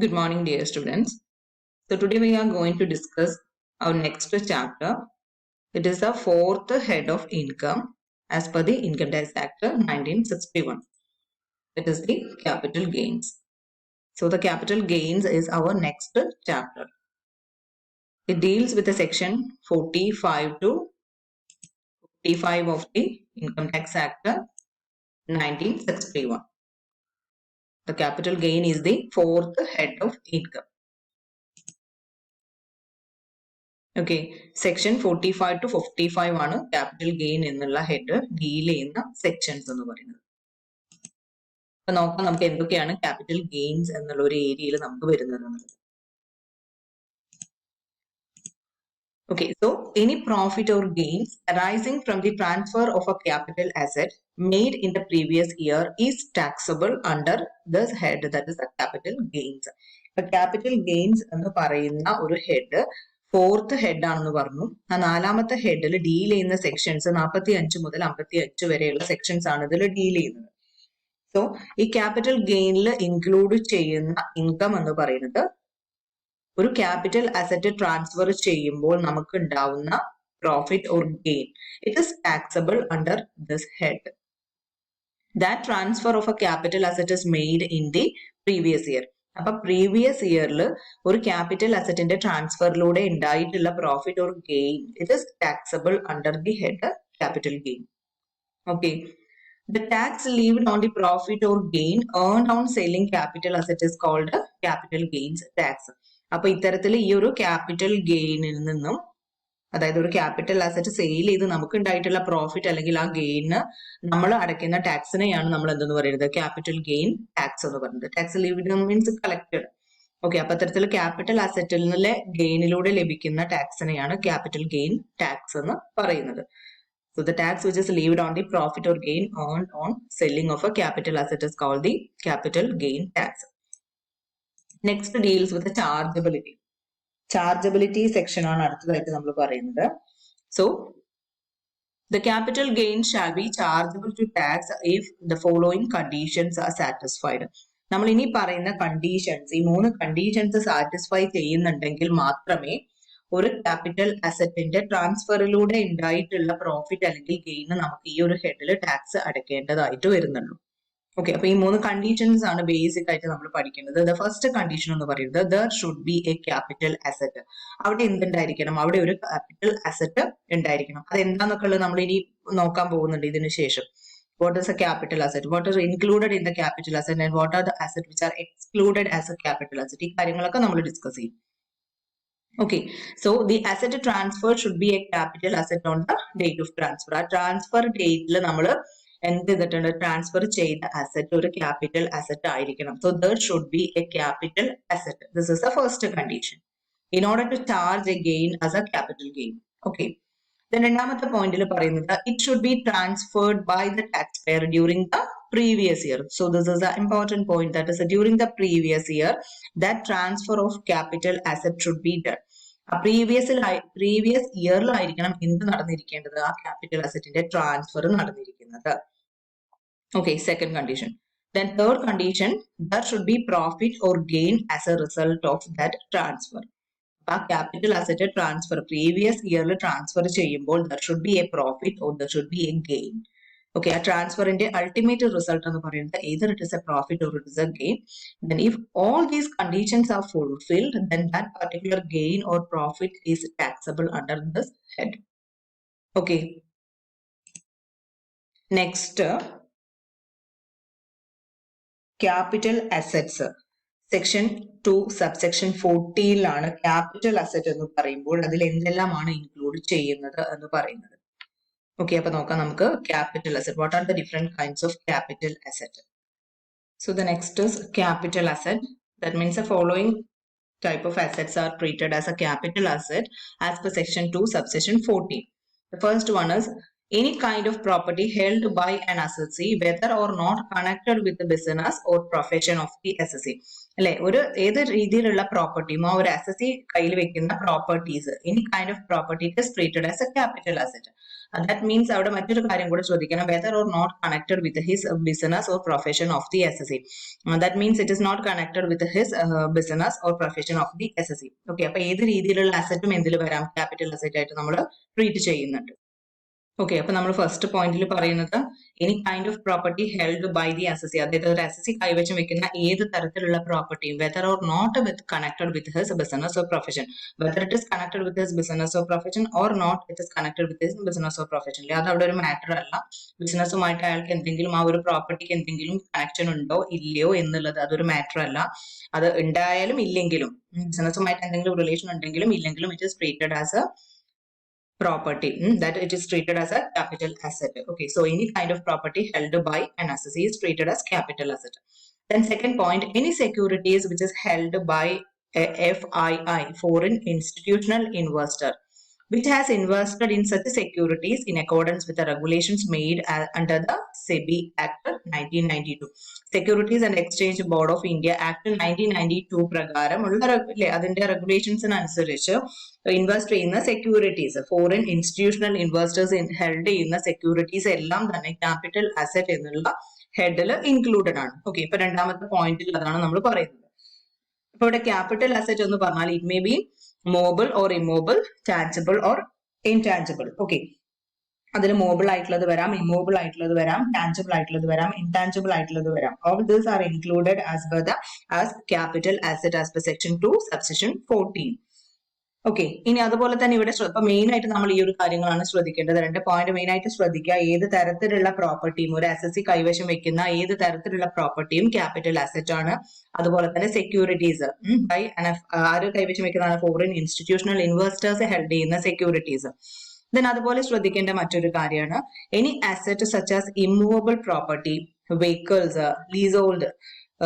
Good morning, dear students. So today we are going to discuss our next chapter. It is the fourth head of income as per the Income Tax Act 1961. It is the capital gains. So the capital gains is our next chapter. It deals with the section 45 to 55 of the Income Tax Act 1961. The capital gain is the fourth head of income. Okay, section 45 to 55 ആണ് capital gain എന്നുള്ള head deal ചെയ്യുന്ന sections എന്ന് പറയുന്നത്. അപ്പൊ നോക്കാം നമുക്ക് എന്തൊക്കെയാണ് capital gains എന്നുള്ള ഒരു ഏരിയയിൽ നമുക്ക് വരുന്നത്. Okay, so any profit or gains arising from the transfer of a capital asset made in the previous year is taxable under this head, that is the capital gains. Capital gains എന്ന് പറയുന്ന ഒരു head fourth head ആണെന്ന് പറഞ്ഞു. ആ നാലാമത്തെ ഹെഡിൽ deal ചെയ്യുന്ന sections 45 മുതൽ 55 വരെയുള്ള സെക്ഷൻസ് ആണ് ഇതിൽ ഡീൽ ചെയ്യുന്നത്. സോ ഈ ക്യാപിറ്റൽ ഗെയിനിൽ ഇൻക്ലൂഡ് ചെയ്യുന്ന ഇൻകം എന്ന് പറയുന്നത് ഒരു ക്യാപിറ്റൽ അസറ്റ് ട്രാൻസ്ഫർ ചെയ്യുമ്പോൾ നമുക്ക് ഉണ്ടാവുന്ന profit or gain. It is taxable under this head. That transfer of A capital asset is made in the previous year. അപ്പൊ പ്രീവിയസ് ഇയറിൽ ഒരു ക്യാപിറ്റൽ അസറ്റിന്റെ ട്രാൻസ്ഫറിലൂടെ ഉണ്ടായിട്ടുള്ള profit or gain it is taxable under the head capital gain. Okay, the tax levied on the profit or gain earned on selling capital asset is called capital gains tax. അപ്പൊ ഇത്തരത്തിൽ ഈ ഒരു capital ഗെയിനിൽ നിന്നും, അതായത് ഒരു capital asset sale ചെയ്ത് നമുക്ക് ഉണ്ടായിട്ടുള്ള പ്രോഫിറ്റ് അല്ലെങ്കിൽ ആ ഗെയിന് നമ്മൾ അടയ്ക്കുന്ന ടാക്സിനെയാണ് നമ്മൾ എന്തെന്ന് പറയുന്നത് ക്യാപിറ്റൽ ഗെയിൻ ടാക്സ് എന്ന് പറയുന്നത്. Tax lived means collected. Okay, അപ്പൊ അത്തരത്തിൽ ക്യാപിറ്റൽ അസറ്റിൽ നിന്നുള്ള ഗെയിനിലൂടെ ലഭിക്കുന്ന ടാക്സിനെയാണ് ക്യാപിറ്റൽ ഗെയിൻ ടാക്സ് എന്ന് പറയുന്നത്. So the tax which is levied on the profit or gain earned on selling of a capital asset is called the capital gain tax. Next deals with the chargeability. Chargeability section ആണ് അടുത്തതായിട്ട് നമ്മൾ പറയുന്നത്. So the capital gain shall be chargeable to tax if the following conditions are satisfied. നമ്മൾ ഇനി പറയുന്ന conditions, ഈ 3 conditions satisfy ചെയ്യുന്നുണ്ടെങ്കിൽ മാത്രമേ ഒരു ക്യാപിറ്റൽ അസറ്റിന്റെ ട്രാൻസ്ഫറിലൂടെ ഉണ്ടായിട്ടുള്ള പ്രോഫിറ്റ് അല്ലെങ്കിൽ ഗെയിൻ നമുക്ക് ഈ ഒരു ഹെഡിൽ ടാക്സ് അടയ്ക്കേണ്ടതായിട്ട് വരുന്നുള്ളൂ. ഓക്കെ, അപ്പൊ ഈ 3 കണ്ടീഷൻസ് ആണ് ബേസിക് ആയിട്ട് നമ്മൾ പഠിക്കുന്നത്. ദ ഫസ്റ്റ് കണ്ടീഷൻ എന്ന് പറയുന്നത് there should be A capital asset. അവിടെ എന്തുണ്ടായിരിക്കണം? അവിടെ ഒരു ക്യാപിറ്റൽ അസറ്റ് ഉണ്ടായിരിക്കണം. അത് എന്താന്നൊക്കെ ഉള്ളത് നമ്മൾ ഇനി നോക്കാൻ പോകുന്നുണ്ട് ഇതിനു ശേഷം. What is a capital asset? What is included in the capital asset and what are the assets which are excluded as a capital asset? ഈ കാര്യങ്ങളൊക്കെ നമ്മൾ ഡിസ്കസ് ചെയ്യും. Okay, so the asset transfer should be a capital asset on the date of transfer. ആ transfer ഡേറ്റിൽ നമ്മൾ എന്ത് ചെയ്തിട്ടുണ്ട്? Transfer ചെയ്ത asset ഒരു ക്യാപിറ്റൽ അസറ്റ് ആയിരിക്കണം. So there should be a capital asset. This is the first condition in order to charge a gain as a capital gain. Okay. Then രണ്ടാമത്തെ പോയിന്റിൽ പറയുന്നത് it should be transferred by the taxpayer during the previous year. So this is the important point, that is during the previous year that transfer of capital asset should be done. Previous ഇയറിലായിരിക്കണം എന്ത് നടന്നിരിക്കേണ്ടത്? ആ capital അസറ്റിന്റെ transfer നടന്നിരിക്കുന്നത്. Okay, second condition. Then third condition, there should be profit or gain as a result of that transfer. ആ capital asset transfer previous ഇയറിൽ transfer ചെയ്യുമ്പോൾ there should be a profit or there should be a gain. Okay, ആ ട്രാൻസ്ഫറിന്റെ ultimate result എന്ന് പറയുന്നത് either it is a profit or it is a gain. Then if all these conditions are fulfilled, then that particular gain or profit is taxable under this head. Okay. Next, capital assets. Section 2 subsection 40 capital asset എന്ന് പറയുമ്പോൾ അതിൽ എന്തെല്ലാമാണ് include ചെയ്യുന്നത് എന്ന് പറയുന്നത്. Okay, അപ്പൊ നോക്കാം നമുക്ക് capital asset. What are the different kinds of capital asset? So the next is capital asset. That means the following type of assets are treated as a capital asset as per section 2 subsection 14. The first one is any kind of property held by an assessee whether or not connected with the business or profession of the assessee. അല്ലെ, ഒരു ഏത് രീതിയിലുള്ള പ്രോപ്പർട്ടിയും ആ ഒരു assessee കയ്യിൽ വെക്കുന്ന properties, any kind of property it is treated as a capital asset. That means അവിടെ മറ്റൊരു കാര്യം കൂടെ ചോദിക്കണം, whether or not connected with his business or profession of the assessee. That means it is not connected with his business or profession of the assessee. Okay, അപ്പൊ ഏത് രീതിയിലുള്ള അസറ്റും എന്തിൽ വരാം, ക്യാപിറ്റൽ അസറ്റ് ആയിട്ട് നമ്മൾ ട്രീറ്റ് ചെയ്യുന്നുണ്ട്. ഓക്കെ, അപ്പൊ നമ്മൾ ഫസ്റ്റ് പോയിന്റിൽ പറയുന്നത് any kind of property held by the assessee, അതായത് ഒരു അസസി കൈവശം വെക്കുന്ന ഏത് തരത്തിലുള്ള പ്രോപ്പർട്ടിയും whether or not with connected with his business or profession, whether it is connected with his business or profession or not it is connected with his business or profession. അത് അവിടെ ഒരു മാറ്റർ അല്ല. ബിസിനസ്സുമായിട്ട് അയാൾക്ക് എന്തെങ്കിലും ആ ഒരു പ്രോപ്പർട്ടിക്ക് എന്തെങ്കിലും കണക്ഷൻ ഉണ്ടോ ഇല്ലയോ എന്നുള്ളത് അതൊരു മാറ്റർ അല്ല. അത് ഉണ്ടായാലും ഇല്ലെങ്കിലും, ബിസിനസ്സുമായിട്ട് എന്തെങ്കിലും റിലേഷൻ ഉണ്ടെങ്കിലും ഇല്ലെങ്കിലും it is treated as A property, that it is treated as a capital asset. Okay, so any kind of property held by an assessee is treated as capital asset. Then second point, any securities which is held by a FII, foreign institutional investor, which has invested in such securities in accordance with the regulations made under the SEBI Act 1992. Securities and Exchange Board of India Act 1992 പ്രകാരം ഉള്ള അതിന്റെ റെഗുലേഷൻസിനനുസരിച്ച് invest ചെയ്യുന്ന securities, foreign institutional investors held ചെയ്യുന്ന securities എല്ലാം തന്നെ capital asset എന്നുള്ള ഹെഡിൽ included ആണ്. Okay, ഇപ്പൊ രണ്ടാമത്തെ പോയിന്റിൽ അതാണ് നമ്മൾ പറയുന്നത്. അപ്പൊ ഇവിടെ ക്യാപിറ്റൽ അസറ്റ് എന്ന് പറഞ്ഞാൽ it may be mobile or immobile, tangible or intangible. Okay, അതിൽ mobile ആയിട്ടുള്ളത് വരാം, immobile ആയിട്ടുള്ളത് വരാം, tangible ആയിട്ടുള്ളത് വരാം, intangible ആയിട്ടുള്ളത് വരാം. All these are included as per the as capital asset as per section 2 subsection 14. Okay, ഇനി അതുപോലെ തന്നെ ഇവിടെ ഇപ്പൊ മെയിൻ ആയിട്ട് നമ്മൾ ഈ ഒരു കാര്യങ്ങളാണ് ശ്രദ്ധിക്കേണ്ടത്. രണ്ട് പോയിന്റ് മെയിൻ ആയിട്ട് ശ്രദ്ധിക്കുക. ഏത് തരത്തിലുള്ള പ്രോപ്പർട്ടിയും, ഒരു അസസി കൈവശം വെക്കുന്ന ഏത് തരത്തിലുള്ള പ്രോപ്പർട്ടിയും ക്യാപിറ്റൽ അസറ്റ് ആണ്. അതുപോലെ തന്നെ സെക്യൂരിറ്റീസ് ബൈ ആര് കൈവശം വെക്കുന്നതാണ്, ഫോറിൻ ഇൻസ്റ്റിറ്റ്യൂഷണൽ ഇൻവെസ്റ്റേഴ്സ് ഹെൽഡ് ചെയ്യുന്ന സെക്യൂരിറ്റീസ്. ദെൻ അതുപോലെ ശ്രദ്ധിക്കേണ്ട മറ്റൊരു കാര്യമാണ് any asset such as immovable property, vehicles, lease hold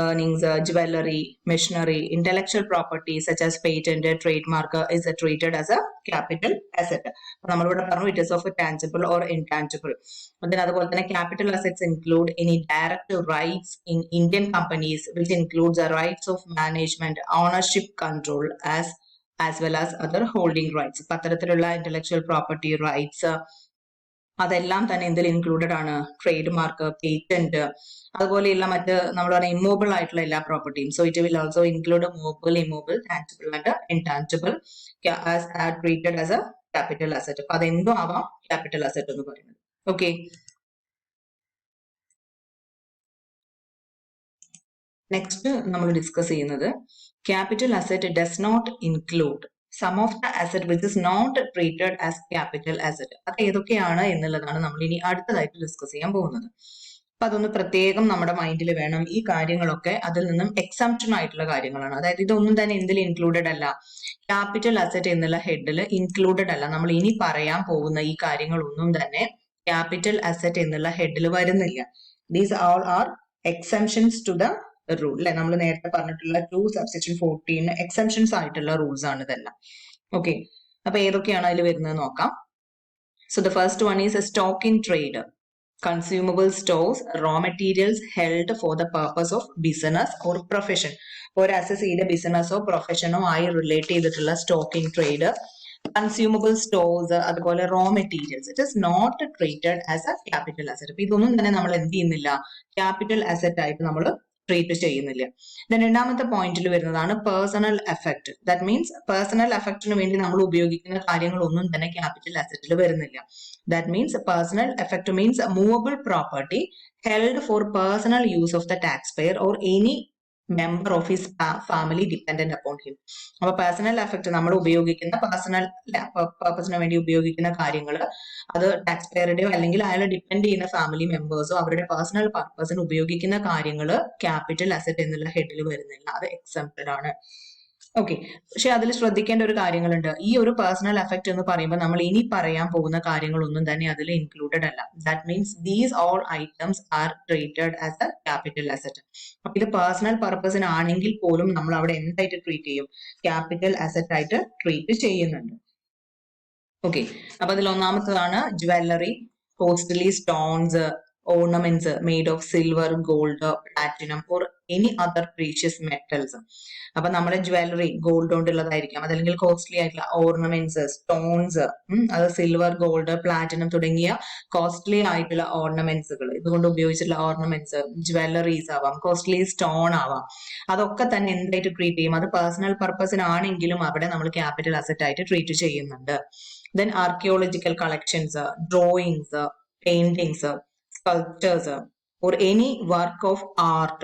earnings, jewelry, machinery, intellectual property such as patent, trademark is treated as a capital asset. നമ്മളിവിടെ പറഞ്ഞു it is of a tangible or intangible. അതുപോലെ തന്നെ capital assets include any direct rights in Indian companies which includes the rights of management, ownership, control as well as other holding rights. അത്തരത്തിലുള്ള intellectual property rights അതെല്ലാം തന്നെ എന്തിൽ included ആണ്, trade mark, patent, അതുപോലെയുള്ള മറ്റ് നമ്മൾ പറഞ്ഞ ഇമ്മോബിൾ ആയിട്ടുള്ള എല്ലാ പ്രോപ്പർട്ടിയും. So it will also include mobile, immobile, tangible and intangible treated as a capital asset. അപ്പൊ അതെന്തോ ആവാം ക്യാപിറ്റൽ അസറ്റ് എന്ന് പറയുന്നത്. ഓക്കെ, നെക്സ്റ്റ് നമ്മൾ ഡിസ്കസ് ചെയ്യുന്നത് capital asset does not include some of the asset which is not treated as capital asset. അത് ഏതൊക്കെയാണ് എന്നുള്ളതാണ് നമ്മൾ ഇനി അടുത്തതായിട്ട് ഡിസ്കസ് ചെയ്യാൻ പോകുന്നത്. അപ്പൊ അതൊന്ന് പ്രത്യേകം നമ്മുടെ മൈൻഡിൽ വേണം. ഈ കാര്യങ്ങളൊക്കെ അതിൽ നിന്നും എക്സംപ്ഷൻ ആയിട്ടുള്ള കാര്യങ്ങളാണ്. അതായത് ഇതൊന്നും തന്നെ എന്തിൽ ഇൻക്ലൂഡഡ് അല്ല, ക്യാപിറ്റൽ അസറ്റ് എന്നുള്ള ഹെഡിൽ ഇൻക്ലൂഡഡ് അല്ല. നമ്മൾ ഇനി പറയാൻ പോകുന്ന ഈ കാര്യങ്ങളൊന്നും തന്നെ ക്യാപിറ്റൽ അസറ്റ് എന്നുള്ള ഹെഡിൽ വരുന്നില്ല. These all are exemptions to the rule. അല്ലെ, നമ്മൾ നേരത്തെ പറഞ്ഞിട്ടുള്ള 2 സബ്സെക്ഷൻ 14 എക്സംഷൻസ് ആയിട്ടുള്ള റൂൾസ് ആണ് ഇതെല്ലാം. ഓക്കെ, അപ്പൊ ഏതൊക്കെയാണ് അതിൽ വരുന്നത് നോക്കാം. So the first one is stock in trade, consumable stores, raw materials held for the purpose of business or profession. ഒരു അസസിയുടെ ബിസിനസ്സോ പ്രൊഫഷനോ ആയി റിലേറ്റ് ചെയ്തിട്ടുള്ള സ്റ്റോക്കിംഗ് ട്രേഡ്, കൺസ്യൂമബിൾ സ്റ്റോഴ്സ്, അതുപോലെ raw materials, it is not treated as a capital asset. അപ്പൊ ഇതൊന്നും തന്നെ നമ്മൾ എന്ത് ചെയ്യുന്നില്ല, ക്യാപിറ്റൽ അസറ്റ് ആയിട്ട് നമ്മൾ ട്രീറ്റ് ചെയ്യുന്നില്ല. രണ്ടാമത്തെ പോയിന്റിൽ വരുന്നതാണ് personal effect. That means personal എഫക്റ്റിന് വേണ്ടി നമ്മൾ ഉപയോഗിക്കുന്ന കാര്യങ്ങളൊന്നും തന്നെ ക്യാപിറ്റൽ അസറ്റിൽ വരുന്നില്ല. That means personal effect means movable property held for personal use of the taxpayer or any member of his family dependent upon him. അപ്പൊ പേഴ്സണൽ എഫക്ട് നമ്മൾ ഉപയോഗിക്കുന്ന പേഴ്സണൽ പർപ്പസിന് വേണ്ടി ഉപയോഗിക്കുന്ന കാര്യങ്ങൾ അത് ടാക്സ് പേയറുടെയോ അല്ലെങ്കിൽ അയാളെ ഡിപ്പെൻഡ് ചെയ്യുന്ന ഫാമിലി മെമ്പേഴ്സോ അവരുടെ പേഴ്സണൽ പർപ്പസിന് ഉപയോഗിക്കുന്ന കാര്യങ്ങൾ ക്യാപിറ്റൽ അസറ്റ് എന്നുള്ള ഹെഡിൽ വരുന്നില്ല. അത് എക്സംപ്റ്റഡ് ആണ്. ഓക്കെ, പക്ഷെ അതിൽ ശ്രദ്ധിക്കേണ്ട ഒരു കാര്യങ്ങളുണ്ട്. ഈ ഒരു പേഴ്സണൽ എഫക്ട് എന്ന് പറയുമ്പോൾ നമ്മൾ ഇനി പറയാൻ പോകുന്ന കാര്യങ്ങളൊന്നും തന്നെ അതിൽ ഇൻക്ലൂഡഡ് അല്ല. That means these all items are treated as a capital asset. അപ്പൊ ഇത് പേഴ്സണൽ പർപ്പസിന് ആണെങ്കിൽ പോലും നമ്മൾ അവിടെ എന്തായിട്ട് ട്രീറ്റ് ചെയ്യും, ക്യാപിറ്റൽ അസറ്റ് ആയിട്ട് ട്രീറ്റ് ചെയ്യുന്നുണ്ട്. ഓക്കെ, അപ്പൊ അതിൽ ഒന്നാമത്തതാണ് jewellery, costly stones, ornaments made of silver, gold, platinum or any other precious metals. അപ്പൊ നമ്മുടെ ജ്വല്ലറി ഗോൾഡ് കൊണ്ടുള്ളതായിരിക്കാം, അതല്ലെങ്കിൽ കോസ്റ്റ്ലി ആയിട്ടുള്ള ഓർണമെന്റ്സ്, സ്റ്റോൺസ്, അത് സിൽവർ, ഗോൾഡ്, പ്ലാറ്റിനം തുടങ്ങിയ കോസ്റ്റ്ലി ആയിട്ടുള്ള ഓർണമെന്റ്സുകൾ, ഇതുകൊണ്ട് ഉപയോഗിച്ചിട്ടുള്ള ഓർണമെന്റ്സ്, ജ്വല്ലറീസ് ആവാം, കോസ്റ്റ്ലി സ്റ്റോൺ ആവാം, അതൊക്കെ തന്നെ എന്തായിട്ട് ട്രീറ്റ് ചെയ്യും? അത് പേഴ്സണൽ പർപ്പസിനാണെങ്കിലും അവിടെ നമ്മൾ ക്യാപിറ്റൽ അസറ്റ് ആയിട്ട് ട്രീറ്റ് ചെയ്യുന്നുണ്ട്. Then archaeological collections, drawings, paintings, sculptures or any work of art,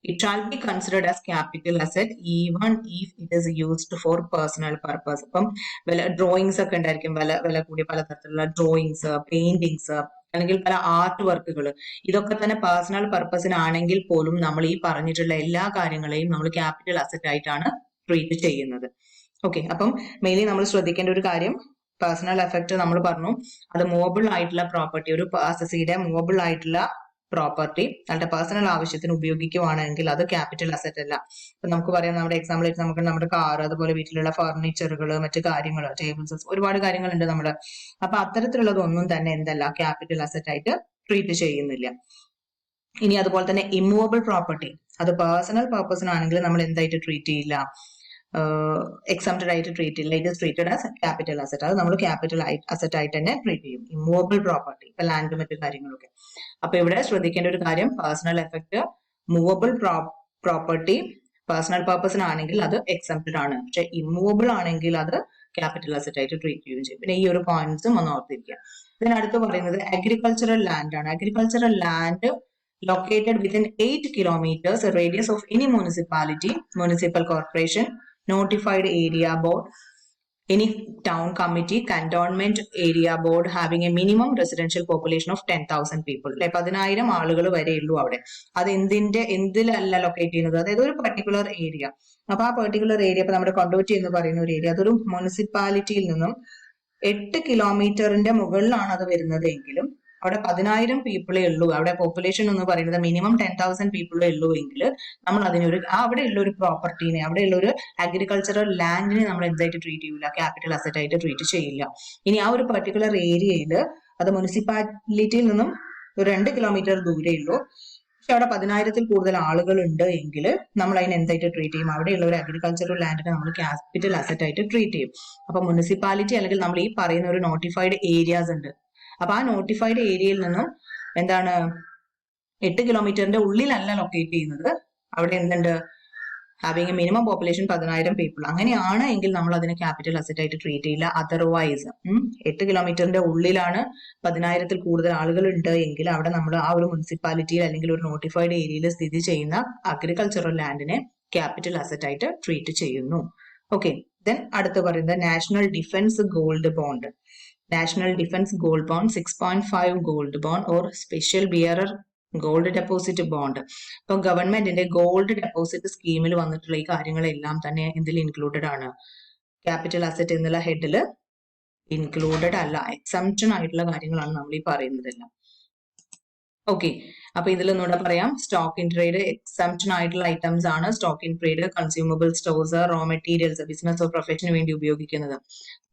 it shall be considered as capital asset even if it is used for personal purpose. അപ്പം വല്ല drawings ഒക്കെ ഉണ്ടായിരിക്കും, വില കൂടിയ പലതരത്തിലുള്ള ഡ്രോയിങ്സ്, പെയിന്റിങ്സ്, അല്ലെങ്കിൽ പല ആർട്ട് വർക്കുകൾ, ഇതൊക്കെ തന്നെ പേഴ്സണൽ പർപ്പസിനാണെങ്കിൽ പോലും നമ്മൾ ഈ പറഞ്ഞിട്ടുള്ള എല്ലാ കാര്യങ്ങളെയും നമ്മൾ ക്യാപിറ്റൽ അസറ്റ് ആയിട്ടാണ് ട്രീറ്റ് ചെയ്യുന്നത്. ഓക്കെ, അപ്പം മെയിൻലി നമ്മൾ ശ്രദ്ധിക്കേണ്ട ഒരു കാര്യം, പേഴ്സണൽ എഫക്ട് നമ്മൾ പറഞ്ഞു, അത് മൂവബിൾ ആയിട്ടുള്ള പ്രോപ്പർട്ടി, ഒരു അസസിയുടെ മൂവബിൾ ആയിട്ടുള്ള പ്രോപ്പർട്ടി നമ്മുടെ പേഴ്സണൽ ആവശ്യത്തിന് ഉപയോഗിക്കുവാണെങ്കിൽ അത് ക്യാപിറ്റൽ അസറ്റ് അല്ല. ഇപ്പൊ നമുക്ക് പറയാം, നമ്മുടെ എക്സാമ്പിൾ ആയിട്ട് നമുക്ക് നമ്മുടെ കാർ, അതുപോലെ വീട്ടിലുള്ള ഫർണിച്ചറുകൾ, മറ്റു കാര്യങ്ങൾ, ടേബിൾസ്, ഒരുപാട് കാര്യങ്ങളുണ്ട് നമ്മുടെ. അപ്പൊ അത്തരത്തിലുള്ളതൊന്നും തന്നെ എന്തല്ല, ക്യാപിറ്റൽ അസറ്റ് ആയിട്ട് ട്രീറ്റ് ചെയ്യുന്നില്ല. ഇനി അതുപോലെ തന്നെ ഇമ്മൂവബിൾ പ്രോപ്പർട്ടി, അത് പേഴ്സണൽ പർപ്പസിനാണെങ്കിൽ നമ്മൾ എന്തായിട്ട് ട്രീറ്റ് ചെയ്യില്ല, എക്സംപ്റ്റഡ് ആയിട്ട് ട്രീറ്റ് ചെയ്യില്ല, it is treated as capital asset. അത് നമ്മൾ ക്യാപിറ്റൽ അസറ്റ് ആയിട്ട് തന്നെ ട്രീറ്റ് ചെയ്യും. ഇമ്മൂവബിൾ പ്രോപ്പർട്ടി, ഇപ്പൊ ലാൻഡ്, മറ്റു കാര്യങ്ങളൊക്കെ. അപ്പൊ ഇവിടെ ശ്രദ്ധിക്കേണ്ട ഒരു കാര്യം, personal effect, movable property personal പർപ്പസിനാണെങ്കിൽ അത് എക്സംപ്റ്റഡ് ആണ്, പക്ഷെ ഇമ്മൂവബിൾ ആണെങ്കിൽ അത് ക്യാപിറ്റൽ അസറ്റ് ആയിട്ട് ട്രീറ്റ് ചെയ്യുകയും ചെയ്യും. പിന്നെ ഈ ഒരു പോയിന്റ്സും ഒന്ന് ഓർത്തിരിക്കുക. ഇതിനടുത്ത് പറയുന്നത് അഗ്രികൾച്ചറൽ ലാൻഡ് ആണ്. Agricultural land located within 8 kilometers radius of any municipality, municipal corporation, notified area board, any town committee, cantonment area board having a minimum residential population of 10,000 people. 10,000 ആളുകൾ വരെ ഉള്ളൂ അവിടെ. അത് എന്തിലല്ല ലൊക്കേറ്റ് ചെയ്യുന്നത്, അതായത് ഒരു പർട്ടിക്കുലർ ഏരിയ. അപ്പൊ ആ പെർട്ടിക്കുലർ ഏരിയ, ഇപ്പൊ നമ്മുടെ കൊണ്ടോട്ടി എന്ന് പറയുന്ന ഒരു ഏരിയ, അതൊരു മുനിസിപ്പാലിറ്റിയിൽ നിന്നും 8 കിലോമീറ്ററിന്റെ മുകളിലാണ് അത് വരുന്നത് എങ്കിലും അവിടെ 10,000 പീപ്പിളേ ഉള്ളൂ, അവിടെ പോപ്പുലേഷൻ എന്ന് പറയുന്നത് മിനിമം 10,000 പീപ്പിളേ ഉള്ളൂ എങ്കിൽ നമ്മൾ അതിനൊരു അവിടെയുള്ള ഒരു പ്രോപ്പർട്ടീനെ, അവിടെയുള്ള ഒരു അഗ്രികൾച്ചറൽ ലാൻഡിനെ നമ്മൾ എന്തായിട്ട് ട്രീറ്റ് ചെയ്യില്ല, ക്യാപിറ്റൽ അസറ്റ് ആയിട്ട് ട്രീറ്റ് ചെയ്യില്ല. ഇനി ആ ഒരു പർട്ടിക്കുലർ ഏരിയയിൽ അത് മുനിസിപ്പാലിറ്റിയിൽ നിന്നും ഒരു 2 കിലോമീറ്റർ ദൂരേ ഉള്ളൂ, പക്ഷെ അവിടെ 10,000-ൽ കൂടുതൽ ആളുകൾ ഉണ്ട് എങ്കിൽ നമ്മൾ അതിനെ എന്തായിട്ട് ട്രീറ്റ് ചെയ്യും, അവിടെയുള്ള ഒരു അഗ്രികൾച്ചറൽ ലാൻഡിനെ നമ്മൾ ക്യാപിറ്റൽ അസറ്റ് ആയിട്ട് ട്രീറ്റ് ചെയ്യും. അപ്പൊ മുനിസിപ്പാലിറ്റി അല്ലെങ്കിൽ നമ്മൾ ഈ പറയുന്ന ഒരു നോട്ടിഫൈഡ് ഏരിയാസ് ഉണ്ട്, അപ്പൊ ആ നോട്ടിഫൈഡ് ഏരിയയിൽ നിന്നും എന്താണ് 8 കിലോമീറ്ററിന്റെ ഉള്ളിലല്ല ലൊക്കേറ്റ് ചെയ്യുന്നത്, അവിടെ എന്തുണ്ട്, having A minimum population 10,000 people, അങ്ങനെയാണ് എങ്കിൽ നമ്മൾ അതിനെ ക്യാപിറ്റൽ അസറ്റ് ആയിട്ട് ട്രീറ്റ് ചെയ്യില്ല. അതർവൈസ് 8 കിലോമീറ്ററിന്റെ ഉള്ളിലാണ് 10,000-ൽ കൂടുതൽ ആളുകൾ ഉണ്ട് എങ്കിൽ അവിടെ നമ്മൾ ആ ഒരു മുനിസിപ്പാലിറ്റിയിൽ അല്ലെങ്കിൽ ഒരു നോട്ടിഫൈഡ് ഏരിയയിൽ സ്ഥിതി ചെയ്യുന്ന അഗ്രികൾച്ചറൽ ലാൻഡിനെ ക്യാപിറ്റൽ അസറ്റ് ആയിട്ട് ട്രീറ്റ് ചെയ്യുന്നു. ഓക്കെ, ദെൻ അടുത്ത് പറയുന്നത് national defence gold bond. National defence gold bond, 6.5 gold bond or special bearer gold deposit bond. ഇപ്പൊ ഗവൺമെന്റിന്റെ ഗോൾഡ് ഡെപ്പോസിറ്റ് സ്കീമിൽ വന്നിട്ടുള്ള ഈ കാര്യങ്ങളെല്ലാം തന്നെ ഇതിൽ ഇൻക്ലൂഡഡ് ആണ്, ക്യാപിറ്റൽ അസറ്റ് എന്നുള്ള ഹെഡിൽ ഇൻക്ലൂഡഡ് അല്ല, എക്സംപ്ഷൻ ആയിട്ടുള്ള കാര്യങ്ങളാണ് നമ്മൾ ഈ പറയുന്നതെല്ലാം. ഓക്കെ, അപ്പൊ ഇതിലൊന്നുകൂടെ പറയാം, സ്റ്റോക്ക് ഇൻ ട്രേഡ് എക്സംപ്ഷൻ ആയിട്ടുള്ള ഐറ്റംസ് ആണ്. Stock in trade consumable stores, raw materials, business or പ്രൊഫഷന് വേണ്ടി ഉപയോഗിക്കുന്നത്.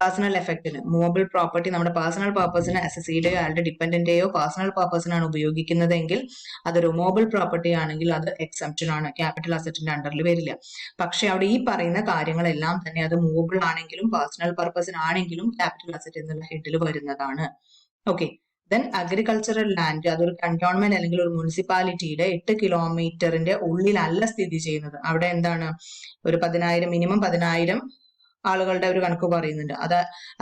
പേഴ്സണൽ എഫക്റ്റിന് മൂവബിൾ പ്രോപ്പർട്ടി നമ്മുടെ പേഴ്സണൽ പർപ്പസിന് അസസിയുടെയോ അയാളുടെ ഡിപ്പെൻഡന്റെയോ പേഴ്സണൽ പർപ്പസിനാണ് ഉപയോഗിക്കുന്നതെങ്കിൽ അത് റിമൂവബിൾ പ്രോപ്പർട്ടി ആണെങ്കിൽ അത് എക്സംപ്ഷൻ ആണ്, ക്യാപിറ്റൽ അസറ്റിന്റെ അണ്ടറിൽ വരില്ല. പക്ഷെ അവിടെ ഈ പറയുന്ന കാര്യങ്ങളെല്ലാം തന്നെ അത് മൂവബിൾ ആണെങ്കിലും പേഴ്സണൽ പർപ്പസിനാണെങ്കിലും ക്യാപിറ്റൽ അസറ്റ് എന്നുള്ള ഹെഡിൽ വരുന്നതാണ്. ഓക്കെ, ദെൻ അഗ്രികൾച്ചറൽ ലാൻഡ്, അതൊരു കന്റോൺമെന്റ് അല്ലെങ്കിൽ ഒരു മുനിസിപ്പാലിറ്റിയുടെ 8 കിലോമീറ്ററിന്റെ ഉള്ളിലല്ല സ്ഥിതി ചെയ്യുന്നത്. അവിടെ എന്താണ്, ഒരു 10,000, മിനിമം 10,000 ആളുകളുടെ ഒരു കണക്ക് പറയുന്നുണ്ട്,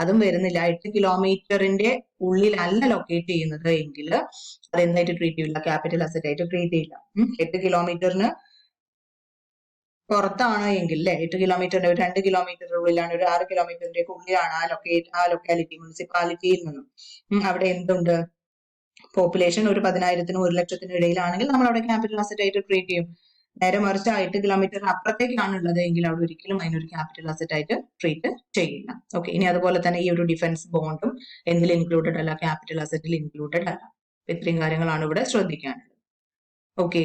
അതും വരുന്നില്ല. 8 കിലോമീറ്ററിന്റെ ഉള്ളിലല്ല ലൊക്കേറ്റ് ചെയ്യുന്നത് എങ്കിൽ അത് എന്തായിട്ട് ട്രീറ്റ് ചെയ്യില്ല, ക്യാപിറ്റൽ അസറ്റ് ആയിട്ട് ട്രീറ്റ് ചെയ്യില്ല. 8 കിലോമീറ്ററിന് പുറത്താണ് എങ്കിൽ 8 കിലോമീറ്ററിന്റെ ഒരു 2 കിലോമീറ്ററിന്റെ ഉള്ളിലാണ്, ഒരു 6 കിലോമീറ്ററിന്റെ ഉള്ളിലാണ് ആ ലൊക്കാലിറ്റി മുനിസിപ്പാലിറ്റിയിൽ നിന്നും അവിടെ എന്തുണ്ട്, പോപ്പുലേഷൻ ഒരു 10,000-നും 1,00,000-നും ഇടയിലാണെങ്കിൽ നമ്മൾ അവിടെ ക്യാപിറ്റൽ അസറ്റ് ആയിട്ട് ട്രീറ്റ് ചെയ്യും. നേരെ മറിച്ച് 8 കിലോമീറ്ററിന് അപ്പുറത്തേക്കാണ് ഉള്ളത് എങ്കിൽ അവിടെ ഒരിക്കലും അതിനൊരു ക്യാപിറ്റൽ അസറ്റ് ആയിട്ട് ട്രീറ്റ് ചെയ്യില്ല. ഓക്കെ, ഇനി അതുപോലെ തന്നെ ഈ ഒരു ഡിഫൻസ് ബോണ്ടും എന്തിൽ ഇൻക്ലൂഡഡ് അല്ല, ക്യാപിറ്റൽ അസറ്റിൽ ഇൻക്ലൂഡഡ് അല്ല. ഇത്രയും കാര്യങ്ങളാണ് ഇവിടെ ശ്രദ്ധിക്കാനുള്ളത്. ഓക്കെ.